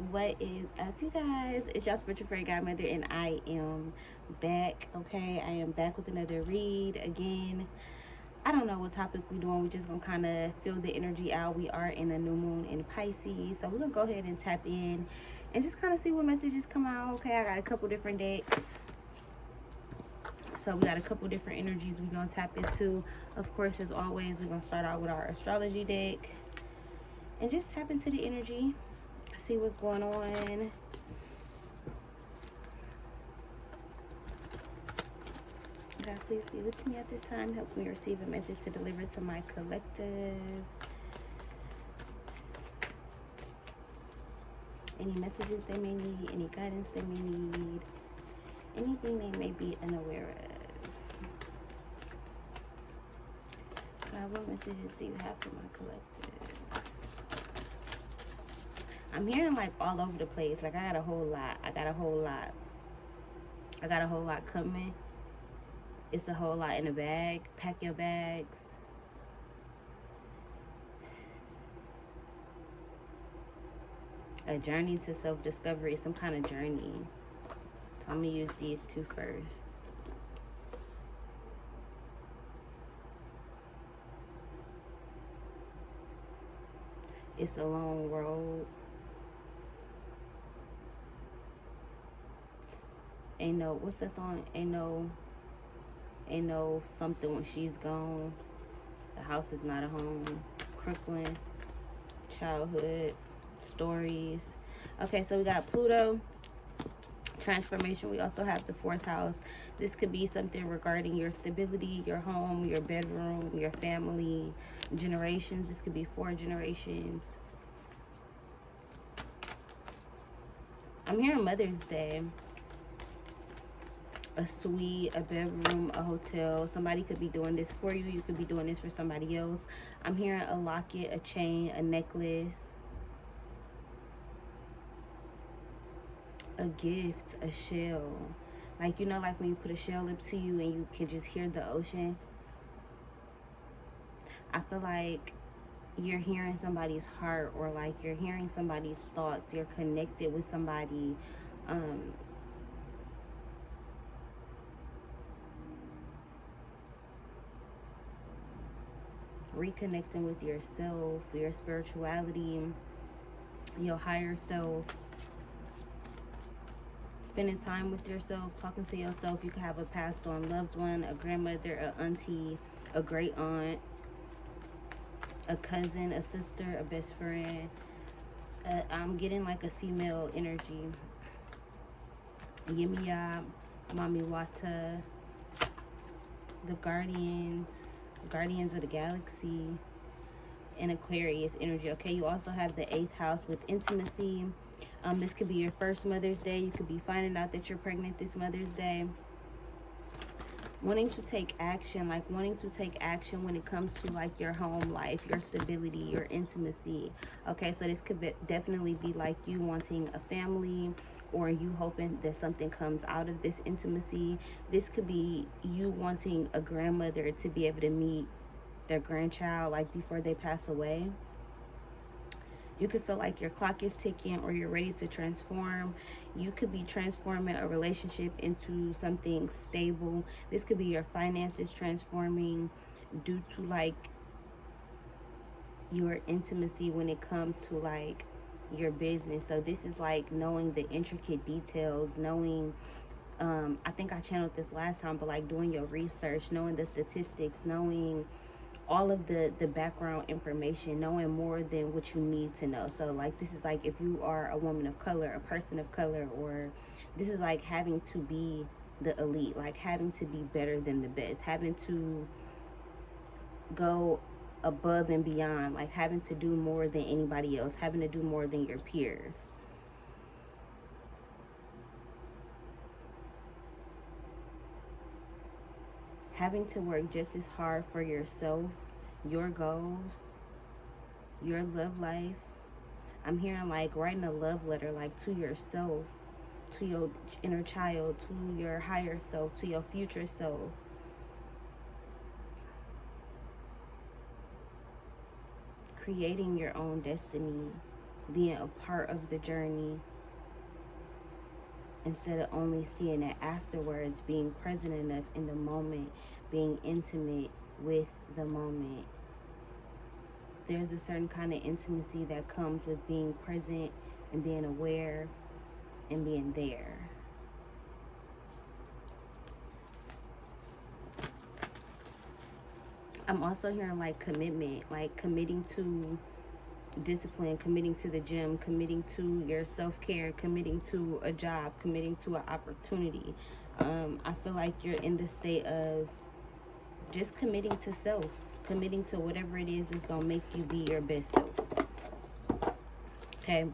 What is up, you guys? It's your spiritual fairy godmother, and I am back. Okay, I am back with another read again. I don't know what topic we're doing. We're just gonna kind of feel the energy out. We are in a new moon in Pisces, so we're gonna go ahead and tap in and just kind of see what messages come out. Okay, I got a couple different decks. So we got a couple different energies we're gonna tap into. Of course, as always, we're gonna start out with our astrology deck and just tap into the energy, see what's going on. God, please be with me at this time. Help me receive a message to deliver to my collective. Any messages they may need, any guidance they may need, anything they may be unaware of. God, what messages do you have for my collective? I'm hearing like all over the place. Like I got a whole lot. I got a whole lot coming. It's a whole lot in a bag. Pack your bags. A journey to self-discovery, some kind of journey. So I'm going to use these two first. It's a long road. Ain't no, what's that song? Ain't no something when she's gone. The house is not a home. Crooklyn. Childhood. Stories. Okay, so we got Pluto. Transformation. We also have the 4th house. This could be something regarding your stability, your home, your bedroom, your family, generations. This could be 4 generations. I'm hearing Mother's Day. A suite, a bedroom, a hotel. Somebody could be doing this for you. You could be doing this for somebody else. I'm hearing a locket, a chain, a necklace, a gift, a shell. Like, you know, like when you put a shell up to you and you can just hear the ocean. I feel like you're hearing somebody's heart, or like you're hearing somebody's thoughts. You're connected with somebody. Reconnecting with yourself, your spirituality, your higher self. Spending time with yourself, talking to yourself. You could have a passed on loved one, a grandmother, a auntie, a great aunt, a cousin, a sister, a best friend. I'm getting like a female energy. Yimiya, Mami Wata, the Guardians of the Galaxy, and Aquarius energy. Okay, you also have the 8th house with intimacy. This could be your first Mother's Day. You could be finding out that you're pregnant this Mother's Day. Wanting to take action, like wanting to take action when it comes to like your home life, your stability, your intimacy. Okay, so this could definitely be like you wanting a family, or you hoping that something comes out of this intimacy. This could be you wanting a grandmother to be able to meet their grandchild like before they pass away. You could feel like your clock is ticking, or you're ready to transform. You could be transforming a relationship into something stable. This could be your finances transforming due to like your intimacy when it comes to like your business. So this is like knowing the intricate details, knowing I think I channeled this last time, but like doing your research, knowing the statistics, knowing all of the background information, knowing more than what you need to know. So like this is like if you are a woman of color, a person of color, or this is like having to be the elite, like having to be better than the best, having to go above and beyond, like having to do more than anybody else, having to do more than your peers. Having to work just as hard for yourself, your goals, your love life. I'm hearing like writing a love letter like to yourself, to your inner child, to your higher self, to your future self. Creating your own destiny, being a part of the journey instead of only seeing it afterwards, being present enough in the moment, being intimate with the moment. There's a certain kind of intimacy that comes with being present and being aware and being there. I'm also hearing like commitment, like committing to discipline, committing to the gym, committing to your self-care, committing to a job, committing to an opportunity. I feel like you're in the state of just committing to self, committing to whatever it is that's gonna make you be your best self. Okay.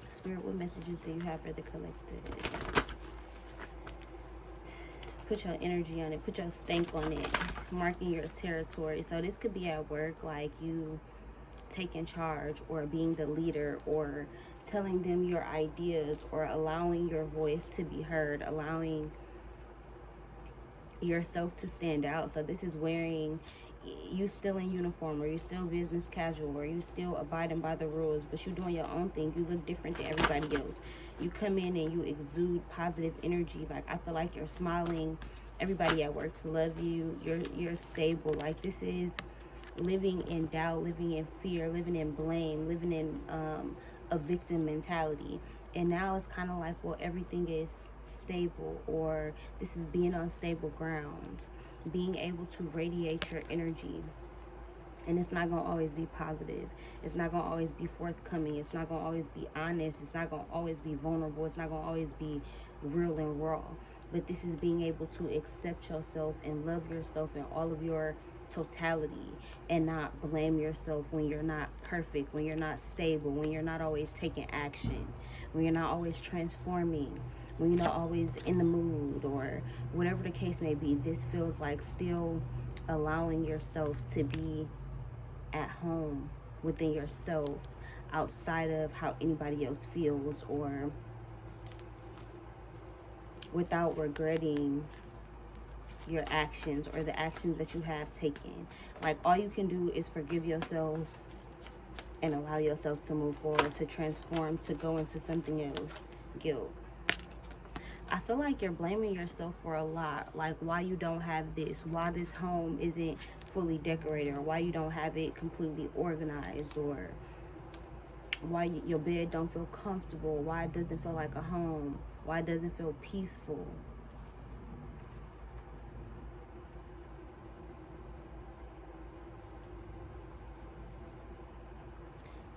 Spirit, what messages do you have for the collective? Put your energy on it, put your stank on it, marking your territory. So this could be at work, like you taking charge or being the leader or telling them your ideas or allowing your voice to be heard, allowing yourself to stand out. So this is wearing, you still in uniform, or you still business casual, or you still abiding by the rules, but you doing your own thing. You look different than everybody else. You come in and you exude positive energy. Like, I feel like you're smiling. Everybody at work love you. You're stable. Like, this is living in doubt, living in fear, living in blame, living in a victim mentality. And now it's kind of like, well, everything is stable, or this is being on stable ground, being able to radiate your energy. And it's not going to always be positive. It's not going to always be forthcoming. It's not going to always be honest. It's not going to always be vulnerable. It's not going to always be real and raw. But this is being able to accept yourself and love yourself in all of your totality, and not blame yourself when you're not perfect, when you're not stable, when you're not always taking action, when you're not always transforming, when you're not always in the mood, or whatever the case may be. This feels like still allowing yourself to be at home within yourself, outside of how anybody else feels, or without regretting your actions or the actions that you have taken. Like, all you can do is forgive yourself and allow yourself to move forward, to transform, to go into something else. Guilt. I feel like you're blaming yourself for a lot. Like, why you don't have this, why this home isn't fully decorated, or why you don't have it completely organized, or why your bed don't feel comfortable, why it doesn't feel like a home, why it doesn't feel peaceful.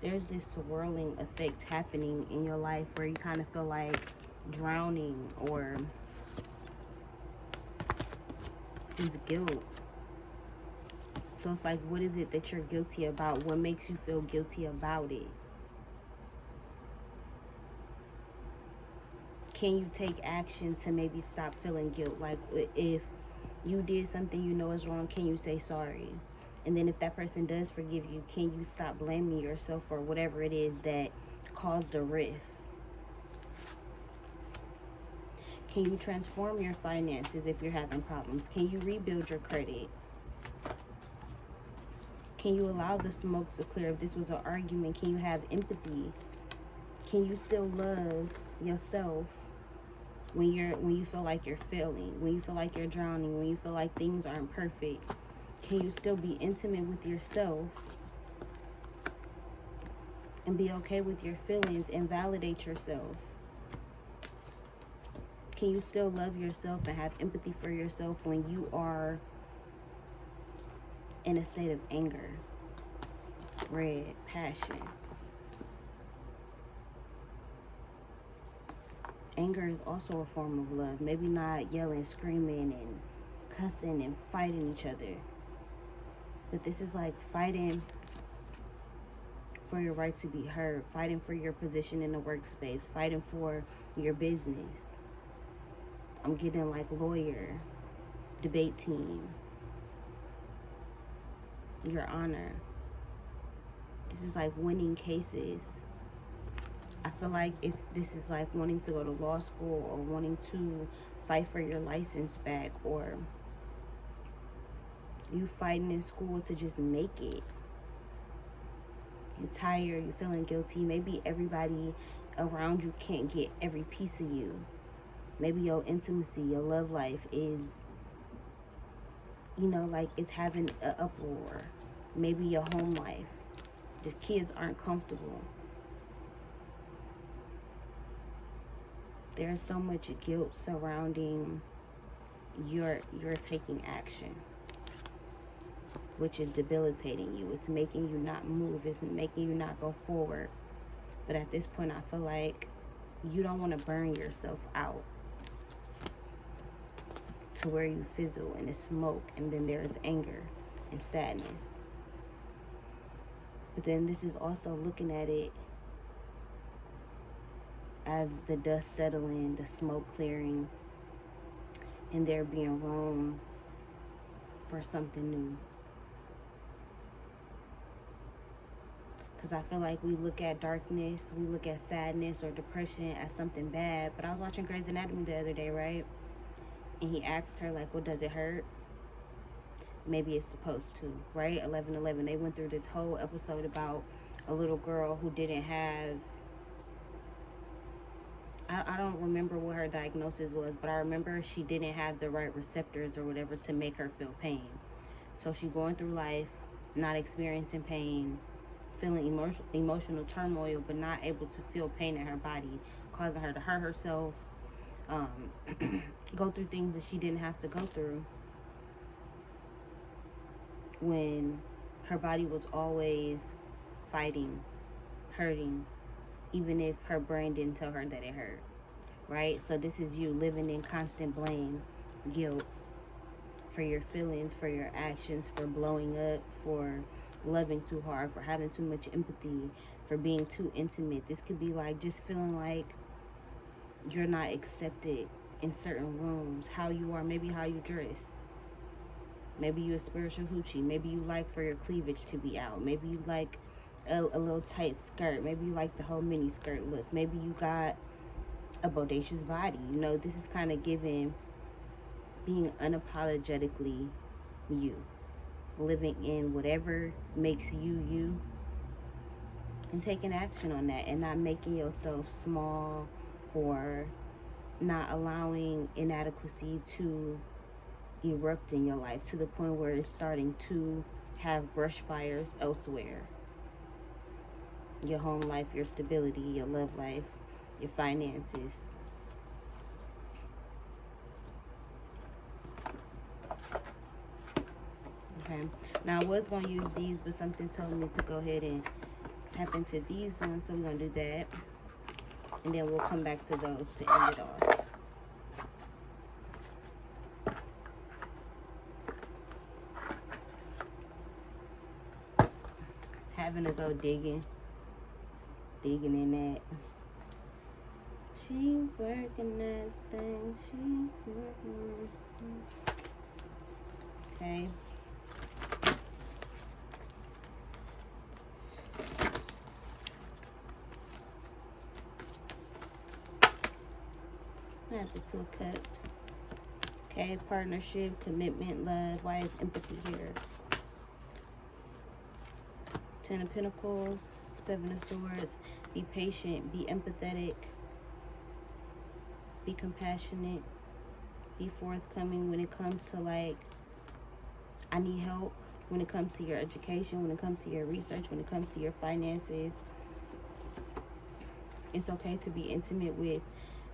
There's this swirling effect happening in your life where you kind of feel like drowning, or this guilt. So it's like, what is it that you're guilty about? What makes you feel guilty about it? Can you take action to maybe stop feeling guilt? Like, if you did something you know is wrong, can you say sorry? And then if that person does forgive you, can you stop blaming yourself for whatever it is that caused a rift? Can you transform your finances if you're having problems? Can you rebuild your credit? Can you allow the smoke to clear? If this was an argument, can you have empathy? Can you still love yourself when you feel like you're failing, when you feel like you're drowning, when you feel like things aren't perfect? Can you still be intimate with yourself and be okay with your feelings and validate yourself? Can you still love yourself and have empathy for yourself when you are in a state of anger, red, passion? Anger is also a form of love. Maybe not yelling, screaming, and cussing and fighting each other. But this is like fighting for your right to be heard, fighting for your position in the workspace, fighting for your business. I'm getting like lawyer, debate team, your honor. This is like winning cases. I feel like if this is like wanting to go to law school, or wanting to fight for your license back, or you fighting in school to just make it. You're tired, you're feeling guilty. Maybe everybody around you can't get every piece of you. Maybe your intimacy, your love life is, like it's having an uproar. Maybe your home life, the kids aren't comfortable. There's so much guilt surrounding your taking action, which is debilitating you. It's making you not move. It's making you not go forward. But at this point, I feel like you don't want to burn yourself out to where you fizzle in the smoke, and then there's anger and sadness. But then this is also looking at it as the dust settling, the smoke clearing, and there being room for something new. Because I feel like we look at darkness, we look at sadness or depression as something bad. But I was watching Grey's Anatomy the other day, right? And he asked her, like, well, does it hurt? Maybe it's supposed to, right? 11:11. They went through this whole episode about a little girl who didn't have, I don't remember what her diagnosis was, but I remember she didn't have the right receptors or whatever to make her feel pain. So she going through life, not experiencing pain, feeling emotional turmoil, but not able to feel pain in her body, causing her to hurt herself, go through things that she didn't have to go through, when her body was always fighting, hurting, even if her brain didn't tell her that it hurt, right? So this is you living in constant blame, guilt for your feelings, for your actions, for blowing up, for loving too hard, for having too much empathy, for being too intimate. This could be like just feeling like you're not accepted in certain rooms, how you are, maybe how you dress. Maybe you're a spiritual hoochie. Maybe you like for your cleavage to be out. Maybe you like a little tight skirt. Maybe you like the whole mini skirt look. Maybe you got a bodacious body. This is kind of giving being unapologetically you. Living in whatever makes you you. And taking action on that. And not making yourself small, or not allowing inadequacy to erupt in your life to the point where it's starting to have brush fires elsewhere. Your home life, your stability, your love life, your finances. Okay. Now I was going to use these, but something told me to go ahead and tap into these ones, so we're going to do that. And then we'll come back to those to end it off. Having to go digging in that. She working that thing. She working. Okay. I have the Two of Cups. Okay, partnership, commitment, love. Why is empathy here? Ten of Pentacles, Seven of Swords. Be patient, be empathetic, be compassionate, be forthcoming when it comes to like, I need help, when it comes to your education, when it comes to your research, when it comes to your finances. It's okay to be intimate with,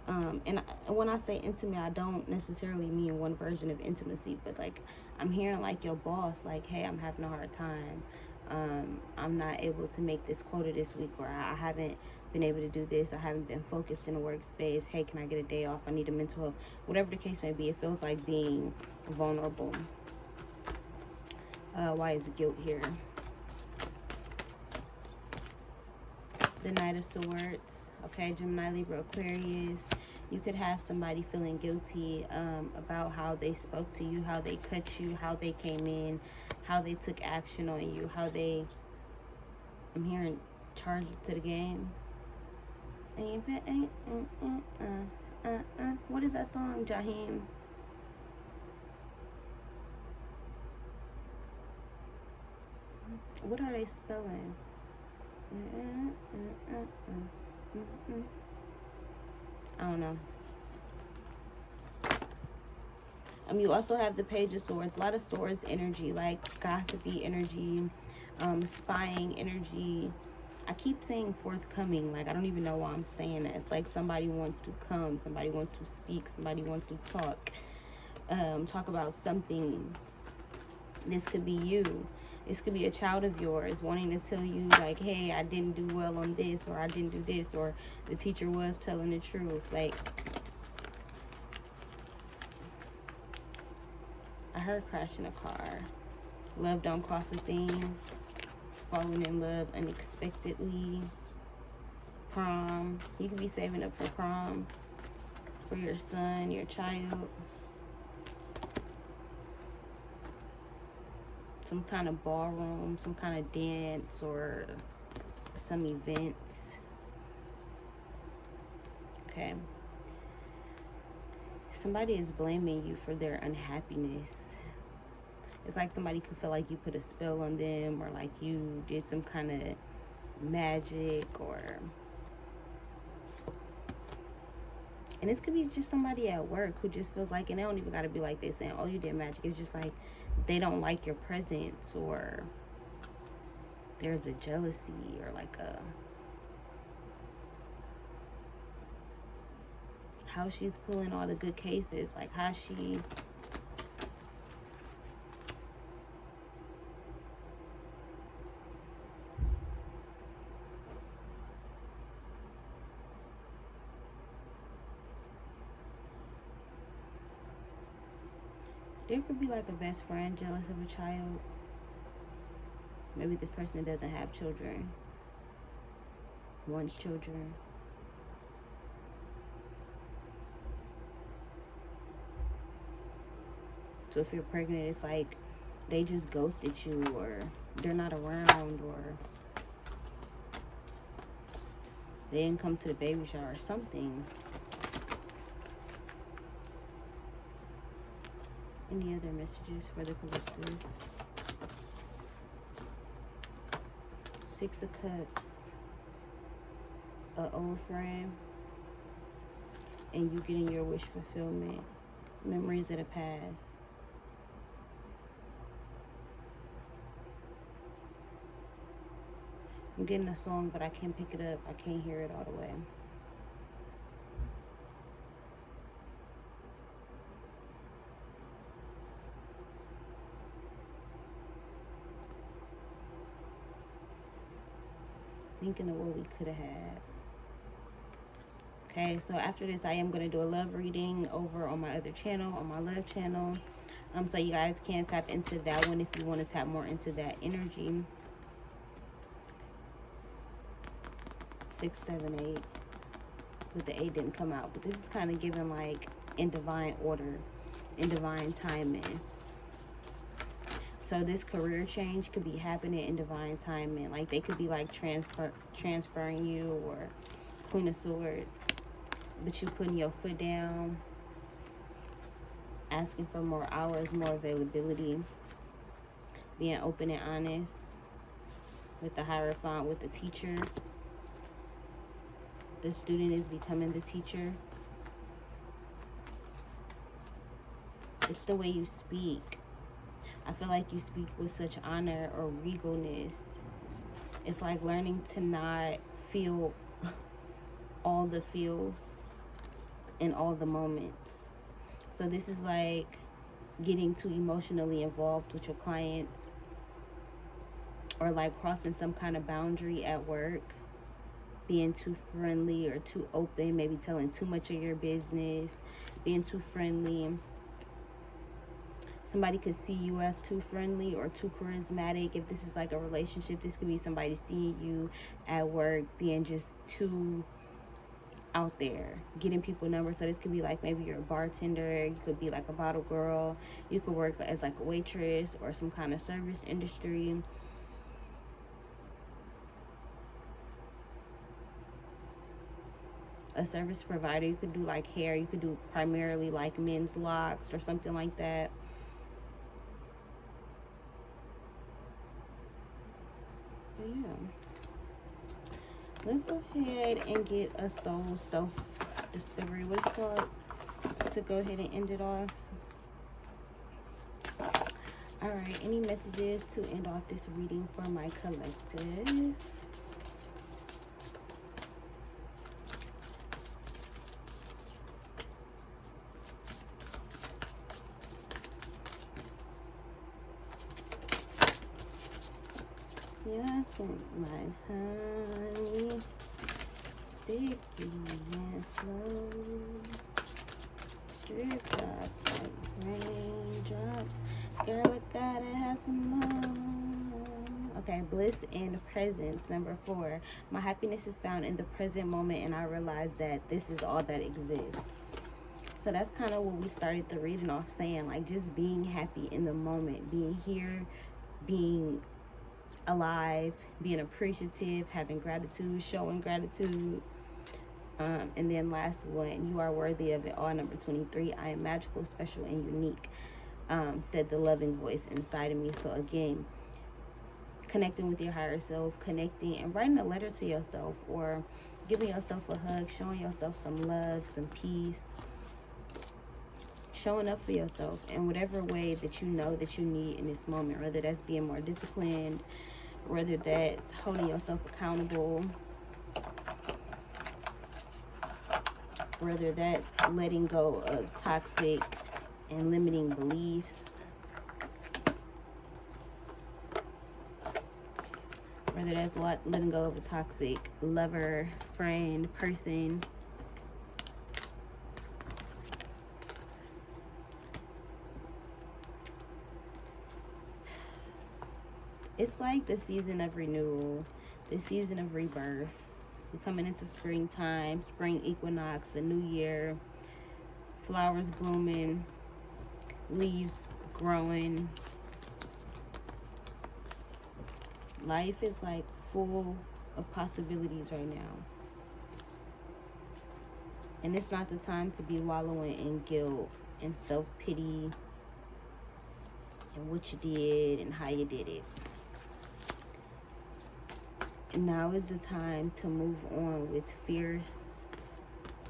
and when I say intimate, I don't necessarily mean one version of intimacy, but like I'm hearing like your boss, like, hey, I'm having a hard time. I'm not able to make this quota this week, or I haven't been able to do this. I haven't been focused in the workspace. Hey, can I get a day off? I need a mental health. Whatever the case may be, it feels like being vulnerable. Why is guilt here? The Knight of Swords. Okay, Gemini, Libra, Aquarius. You could have somebody feeling guilty about how they spoke to you, how they cut you, how they came in, how they took action on you, how they, I'm hearing, charged to the game. What is that song, Jaheim? What are they spelling? I don't know. You also have the Page of Swords. A lot of swords energy, like gossipy energy, spying energy. I keep saying forthcoming. Like, I don't even know why I'm saying that. It's like somebody wants to come. Somebody wants to speak. Somebody wants to talk about something. This could be you. This could be a child of yours wanting to tell you, like, hey, I didn't do well on this, or I didn't do this, or the teacher was telling the truth. Like, I heard crashing a car. Love don't cost a thing. Falling in love unexpectedly. Prom. You could be saving up for prom for your son, your child. Some kind of ballroom, some kind of dance, or some events. Okay. Somebody is blaming you for their unhappiness. It's like somebody could feel like you put a spell on them, or like you did some kind of magic, or... And this could be just somebody at work who just feels like, and they don't even got to be like they saying, oh, you did magic. It's just like they don't like your presence, or there's a jealousy, or like a... How she's pulling all the good cases. Like, how she... There could be like a best friend jealous of a child. Maybe this person doesn't have children. Wants children. So if you're pregnant, it's like they just ghosted you, or they're not around, or they didn't come to the baby shower or something. Any other messages for the collective? Six of Cups. An old friend. And you getting your wish fulfillment. Memories of the past. I'm getting a song, but I can't pick it up. I can't hear it all the way. Thinking of what we could have had. Okay, so after this, I am going to do a love reading over on my other channel, on my love channel. So you guys can tap into that one if you want to tap more into that energy. 6, 7, 8. But the 8 didn't come out. But this is kind of given like in divine order, in divine timing. So this career change could be happening in divine timing. Like they could be like transferring you, or Queen of Swords. But you putting your foot down, asking for more hours, more availability, being open and honest with the Hierophant, with the teacher. The student is becoming the teacher. It's the way you speak. I feel like you speak with such honor or regalness. It's like learning to not feel all the feels in all the moments. So this is like getting too emotionally involved with your clients, or like crossing some kind of boundary at work, being too friendly or too open, maybe telling too much of your business, being too friendly. Somebody could see you as too friendly or too charismatic. If this is like a relationship, this could be somebody seeing you at work being just too out there, getting people numbers. So this could be like, maybe you're a bartender, you could be like a bottle girl, you could work as like a waitress or some kind of service industry. A service provider, you could do like hair, you could do primarily like men's locks or something like that. Yeah, let's go ahead and get a soul self discovery, what's it called, to go ahead and end it off. All right, any messages to end off this reading for my collective? Yeah, my honey, sticky and slow, drip drop like raindrops. Girl, I gotta have some more. Okay, bliss and presence, number 4. My happiness is found in the present moment, and I realize that this is all that exists. So that's kind of what we started the reading off saying, like just being happy in the moment, being here, being alive, being appreciative, having gratitude, showing gratitude. And then last one, you are worthy of it all, number 23. I am magical, special, and unique, said the loving voice inside of me. So again, connecting with your higher self, connecting and writing a letter to yourself, or giving yourself a hug, showing yourself some love, some peace, showing up for yourself in whatever way that you know that you need in this moment, whether that's being more disciplined, whether that's holding yourself accountable, whether that's letting go of toxic and limiting beliefs, whether that's letting go of a toxic lover, friend, person. It's like the season of renewal, the season of rebirth. We're coming into springtime, spring equinox, a new year, flowers blooming, leaves growing. Life is like full of possibilities right now. And it's not the time to be wallowing in guilt and self-pity and what you did and how you did it. And now is the time to move on with fierce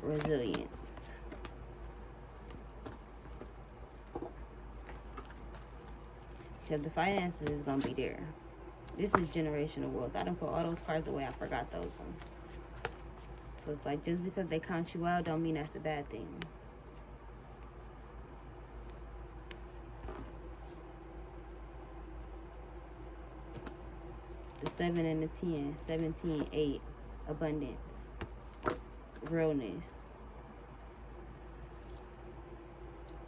resilience. Because the finances is going to be there. This is generational wealth. I done put all those cards away. I forgot those ones. So it's like, just because they count you out don't mean that's a bad thing. The 7 and the 10, 17, 8, abundance, realness,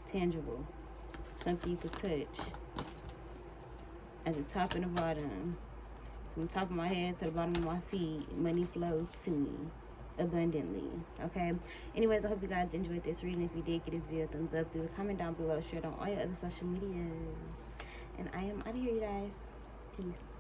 tangible, something you could touch. At the top and the bottom, from the top of my head to the bottom of my feet, money flows to me abundantly. Okay, anyways, I hope you guys enjoyed this reading. If you did, give this video a thumbs up, leave a comment down below, share it on all your other social medias, and I am out of here, you guys. Peace.